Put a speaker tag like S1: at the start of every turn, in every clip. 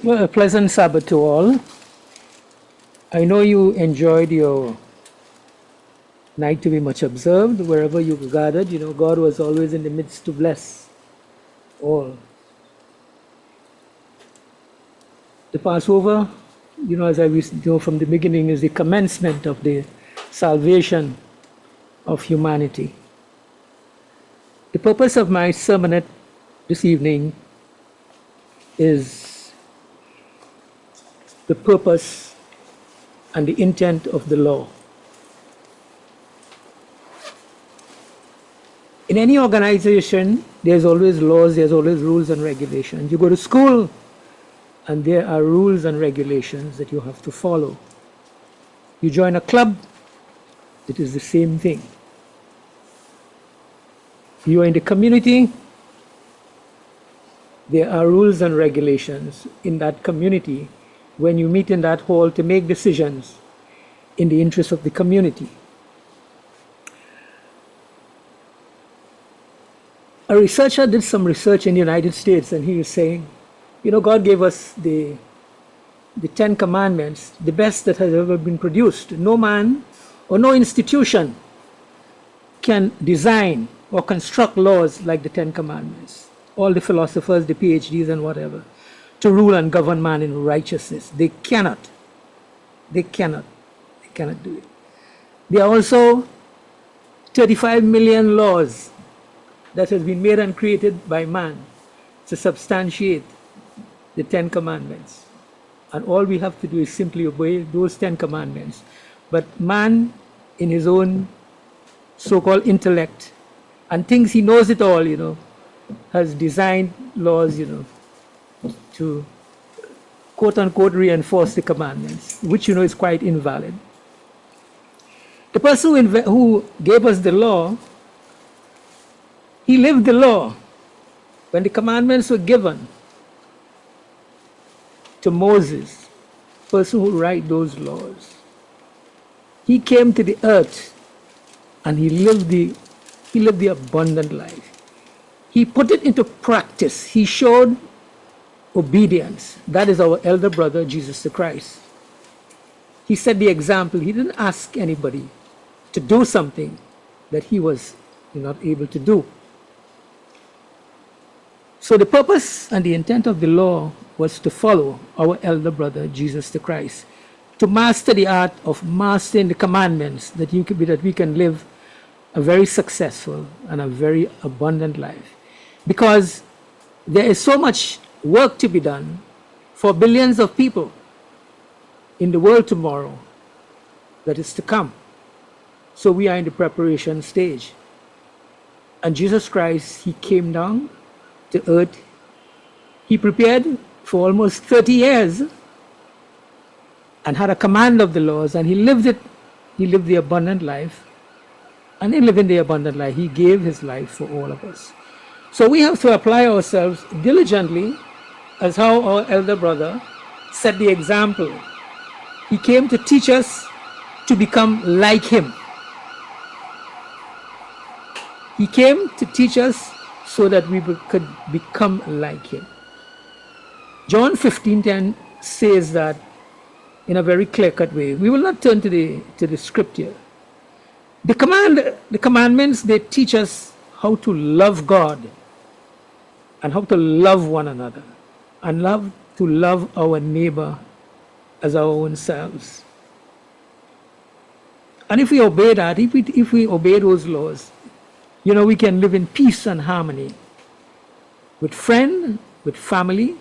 S1: Well, a pleasant Sabbath to all. I know you enjoyed your night to be much observed. Wherever you gathered, God was always in the midst to bless all. The Passover, as I know from the beginning, is the commencement of the salvation of humanity. The purpose of my sermonette this evening is the purpose and the intent of the law. In any organization, there's always laws, there's always rules and regulations. You go to school, and there are rules and regulations that you have to follow. You join a club, it is the same thing. You are in the community, there are rules and regulations in that community when you meet in that hall to make decisions in the interest of the community. A researcher did some research in the United States, and he was saying, God gave us the Ten Commandments, the best that has ever been produced. No man or no institution can design or construct laws like the Ten Commandments. All the philosophers, the PhDs and whatever, to rule and govern man in righteousness. They cannot. They cannot do it. There are also 35 million laws that has been made and created by man to substantiate the Ten Commandments. And all we have to do is simply obey those 10 commandments. But man, in his own so-called intellect, and thinks he knows it all, has designed laws, to quote-unquote reinforce the commandments, which, is quite invalid. The person who gave us the law, he lived the law. When the commandments were given to Moses, the person who wrote those laws, he came to the earth and he lived the abundant life. He put it into practice. He showed obedience. That is our elder brother, Jesus the Christ. He set the example. He didn't ask anybody to do something that he was not able to do. So the purpose and the intent of the law was to follow our elder brother, Jesus the Christ, to master the art of mastering the commandments that we can live a very successful and a very abundant life. Because there is so much work to be done for billions of people in the world tomorrow that is to come. So we are in the preparation stage. And Jesus Christ, he came down to earth. He prepared for almost 30 years and had a command of the laws, and he lived it. He lived the abundant life. And in living the abundant life, he gave his life for all of us. So we have to apply ourselves diligently as how our elder brother set the example. He came to teach us to become like him. He came to teach us so that we could become like him. John 15:10 says that in a very clear-cut way. We will not turn to the scripture. The commandments, they teach us how to love God and how to love one another and to love our neighbor as our own selves. And if we obey that, if we obey those laws, we can live in peace and harmony with friends, with family,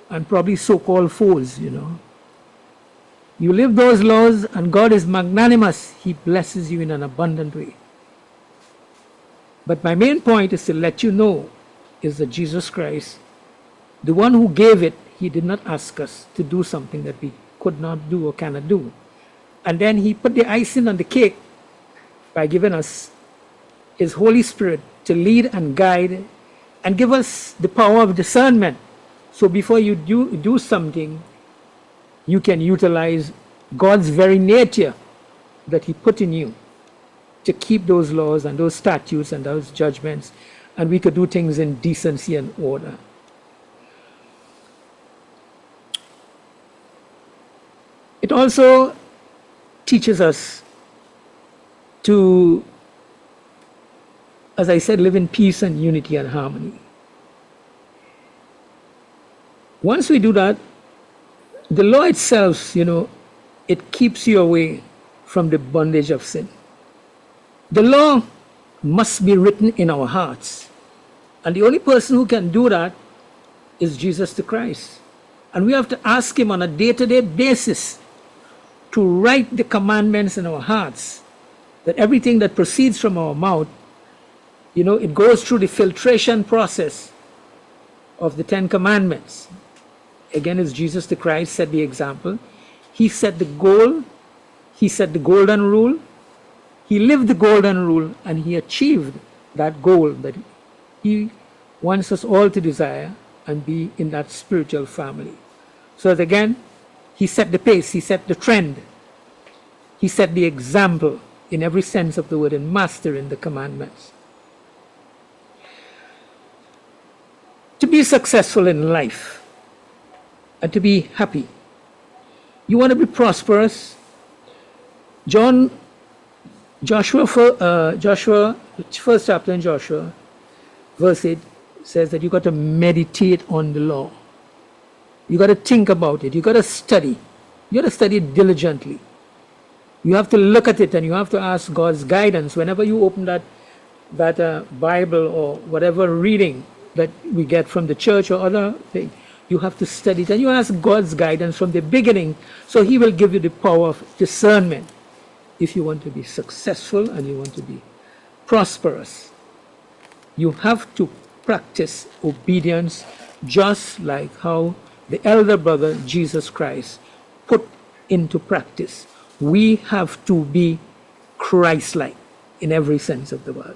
S1: and probably so-called foes, You live those laws and God is magnanimous. He blesses you in an abundant way. But my main point is to let you know is that Jesus Christ, the one who gave it, he did not ask us to do something that we could not do or cannot do. And then he put the icing on the cake by giving us his Holy Spirit to lead and guide and give us the power of discernment. So before you do something, you can utilize God's very nature that he put in you to keep those laws and those statutes and those judgments, and we could do things in decency and order. It also teaches us to, as I said, live in peace and unity and harmony. Once we do that, the law itself, it keeps you away from the bondage of sin. The law must be written in our hearts. And the only person who can do that is Jesus the Christ. And we have to ask him on a day-to-day basis to write the commandments in our hearts, that everything that proceeds from our mouth, it goes through the filtration process of the 10 Commandments. Again, as Jesus the Christ set the example, he set the goal, he set the golden rule, he lived the golden rule, and he achieved that goal that he wants us all to desire and be in that spiritual family. So that again, he set the pace, he set the trend, he set the example in every sense of the word in mastering the commandments. To be successful in life and to be happy, you want to be prosperous. Joshua, first chapter in Joshua, verse 8 says that you got to meditate on the law. You got to think about it. You got to study. You got to study it diligently. You have to look at it and you have to ask God's guidance whenever you open that Bible or whatever reading that we get from the church or other thing. You have to study it and you ask God's guidance from the beginning, so he will give you the power of discernment if you want to be successful and you want to be prosperous. You have to practice obedience just like how the elder brother Jesus Christ put into practice. We have to be Christ-like in every sense of the word.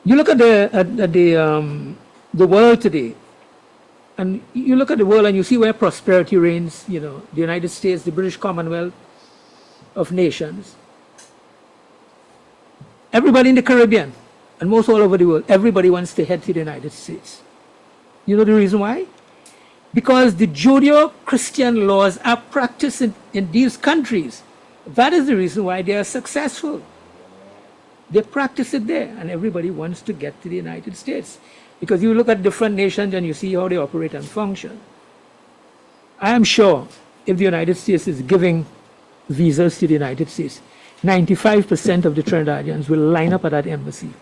S1: You look at the world today, and you look at the world and you see where prosperity reigns, the United States, the British Commonwealth of Nations. Everybody in the Caribbean, and most all over the world, everybody wants to head to the United States. You know the reason why? Because the Judeo-Christian laws are practiced in these countries. That is the reason why they are successful. They practice it there, and everybody wants to get to the United States. Because you look at different nations and you see how they operate and function. I am sure if the United States is giving visas to the United States, 95% of the Trinidadians will line up at that embassy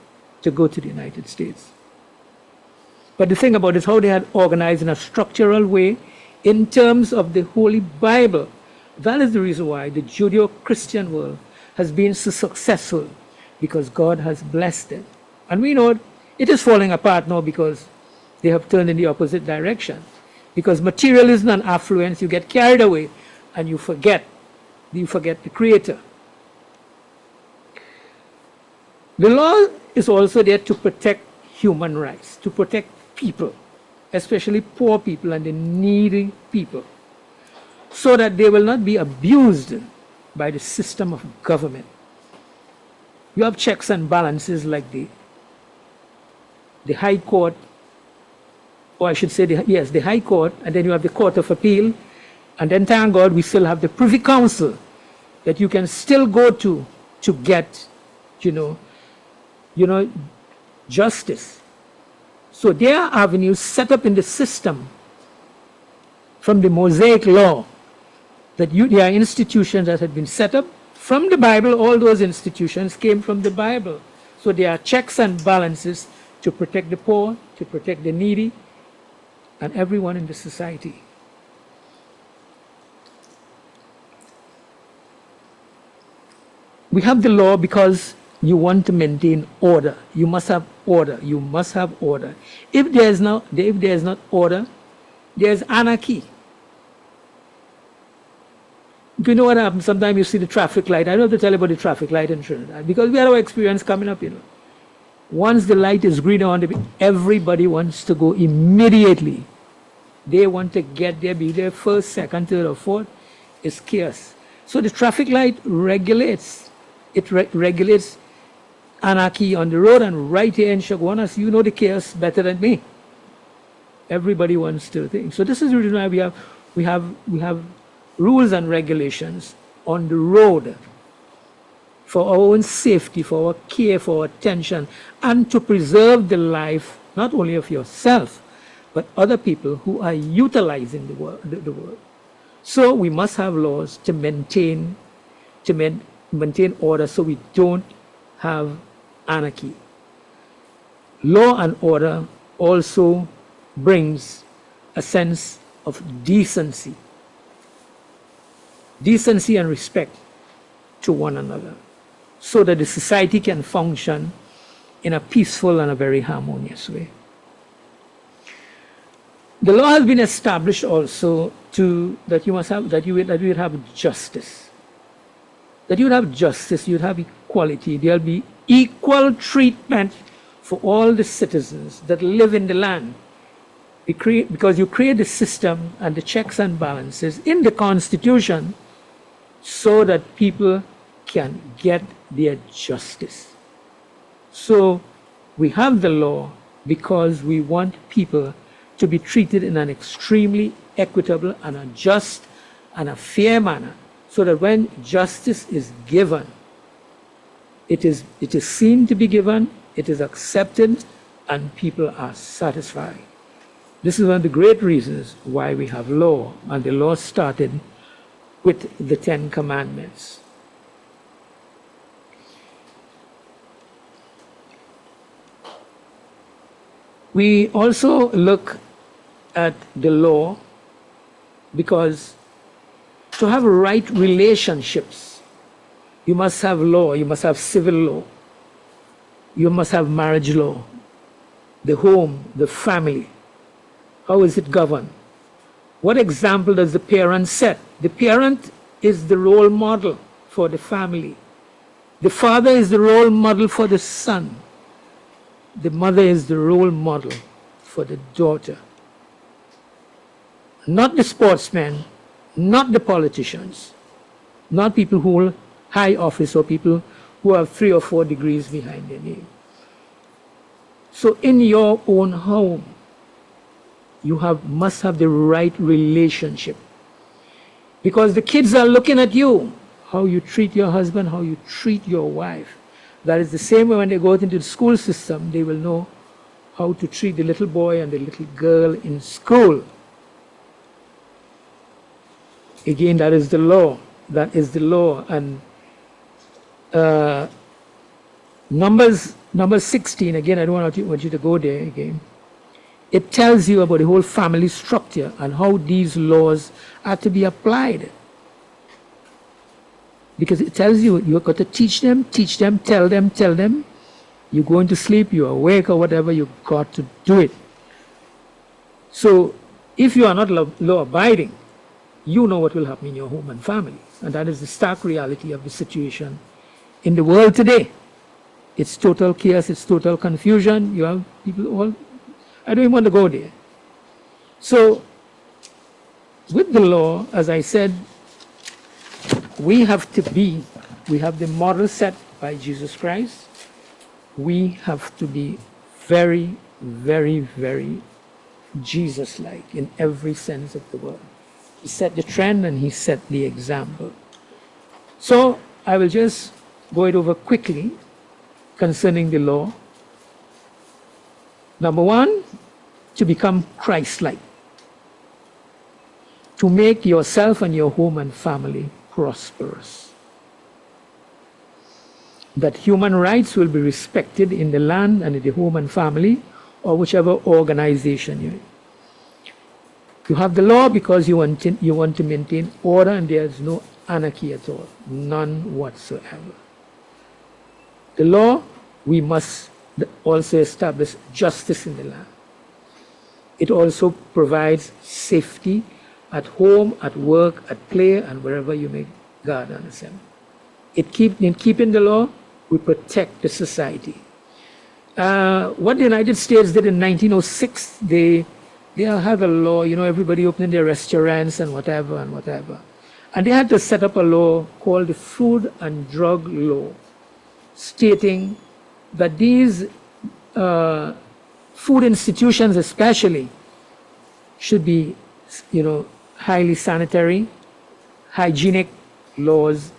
S1: to go to the United States. But the thing about it is how they had organized in a structural way in terms of the Holy Bible. That is the reason why the Judeo-Christian world has been so successful, because God has blessed them. And we know it is falling apart now because they have turned in the opposite direction. Because materialism and affluence, you get carried away and you forget the Creator. The law is also there to protect human rights, to protect people, especially poor people and the needy people, so that they will not be abused by the system of government. You have checks and balances like the High Court, or I should say, the High Court, and then you have the Court of Appeal, and then thank God we still have the Privy Council that you can still go to get, justice. So there are avenues set up in the system from the Mosaic Law, that there are institutions that had been set up from the Bible. All those institutions came from the Bible. So there are checks and balances to protect the poor, to protect the needy, and everyone in the society. We have the law because you want to maintain order. You must have order. You must have order. If there is not order, there is anarchy. You know what happens? Sometimes you see the traffic light. I don't have to tell you about the traffic light in Trinidad, because we had our experience coming up, Once the light is green on, everybody wants to go immediately. They want to get there, be there first, second, third, or fourth. It's chaos. So the traffic light regulates. It regulates anarchy on the road, and right here in Chaguanas, you know the chaos better than me. Everybody wants to think. So this is the reason why we have rules and regulations on the road for our own safety, for our care, for our attention, and to preserve the life not only of yourself, but other people who are utilizing the world. So we must have laws to maintain order, so we don't have anarchy. Law and order also brings a sense of decency and respect to one another, so that the society can function in a peaceful and a very harmonious way. The law has been established also that you would have justice. That you would have justice, you would have equality, there'll be equal treatment for all the citizens that live in the land. Because you create the system and the checks and balances in the Constitution so that people can get their justice. So we have the law because we want people to be treated in an extremely equitable and a just and a fair manner, so that when justice is given, it is seen to be given, it is accepted, and people are satisfied. This is one of the great reasons why we have law, and the law started with the 10 Commandments. We also look at the law because to have right relationships, you must have law, you must have civil law, you must have marriage law, the home, the family. How is it governed? What example does the parent set? The parent is the role model for the family. The father is the role model for the son. The mother is the role model for the daughter. Not the sportsmen, not the politicians, not people who hold high office or people who have 3 or 4 degrees behind their name. So in your own home, you must have the right relationship. Because the kids are looking at you, how you treat your husband, how you treat your wife. That is the same way when they go out into the school system, they will know how to treat the little boy and the little girl in school. Again, that is the law. That is the law. And Numbers 16, again, I don't want you to go there again. It tells you about the whole family structure and how these laws are to be applied. Because it tells you, you've got to teach them, tell them. You're going to sleep, you're awake or whatever, you've got to do it. So if you are not law-abiding, you know what will happen in your home and family. And that is the stark reality of the situation in the world today. It's total chaos, it's total confusion. You have people all, I don't even want to go there. So with the law, as I said, we have the model set by Jesus Christ. We have to be very, very, very Jesus-like in every sense of the word. He set the trend and he set the example. So I will just go it over quickly concerning the law. Number 1, to become Christ-like. To make yourself and your home and family prosperous. That human rights will be respected in the land and in the home and family, or whichever organization you're in. You have the law because you want to maintain order, and there's no anarchy at all, none whatsoever. The law, we must also establish justice in the land. It also provides safety at home, at work, at play, and wherever you may guard and assemble. In keeping the law, we protect the society. What the United States did in 1906, they had a law, everybody opening their restaurants and whatever. And they had to set up a law called the Food and Drug Law, stating that these food institutions especially should be, highly sanitary, hygienic laws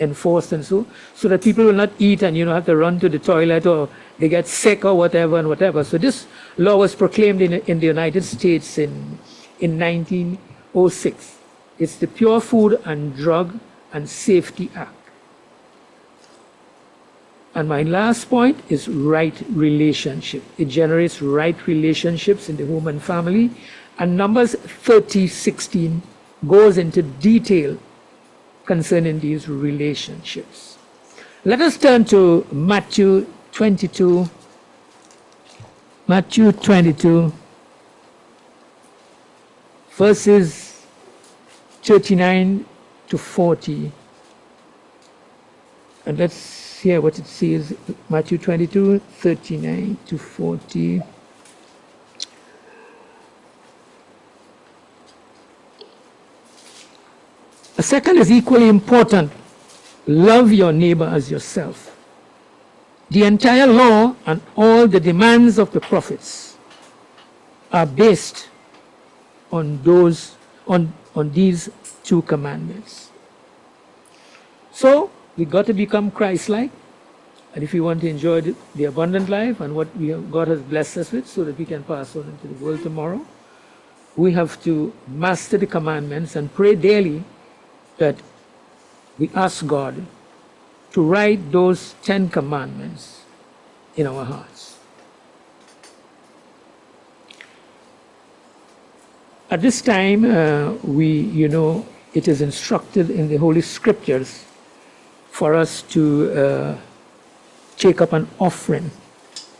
S1: enforced and so that people will not eat and, have to run to the toilet or they get sick or whatever and whatever. So this law was proclaimed in the United States in 1906. It's the Pure Food and Drug and Safety Act. And my last point is right relationship. It generates right relationships in the home and family. And Numbers 30:16 goes into detail concerning these relationships. Let us turn to Matthew 22. Matthew 22, verses 39 to 40. And let's hear what it says. Matthew 22, 39 to 40. A second is equally important. Love your neighbor as yourself. The entire law and all the demands of the prophets are based on these two commandments. So we got to become Christ-like, and if we want to enjoy the abundant life and what God has blessed us with, so that we can pass on into the world tomorrow, we have to master the commandments and pray daily that we ask God to write those 10 commandments in our hearts. At this time, it is instructed in the Holy Scriptures for us to take up an offering